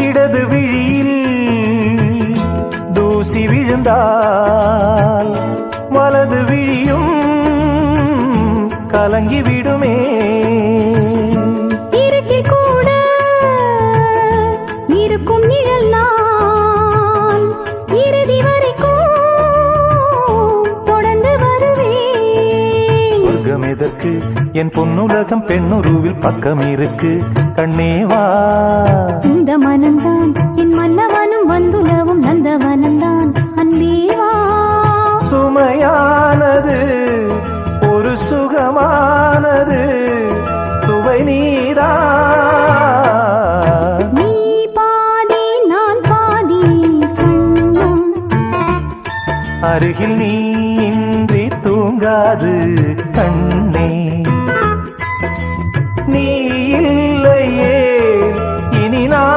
இடது விழியில் தூசி விழுந்தால் வலது விழியும் கலங்கிவிடுமே. இருட்டில் கூட இருக்கும் நிழல் நான் இறுதி வரைக்கும் தொடர்ந்து வருவேன். சொர்க்கம் எதற்கு என் பொன்னுலகம் பெண்ணுருவில் பக்கம் இருக்கு கண்ணேவா. இந்த மனம்தான் என் மன்னவனும் வந்துலவும் நந்தவனம்தான் அன்பேவா. சுமையானது ஒரு சுகமானது சுவை நீரா. நீ பாதி நான் பாதி கண்ணம். அருகில் நீ இன்றி தூங்காது கண்ணே.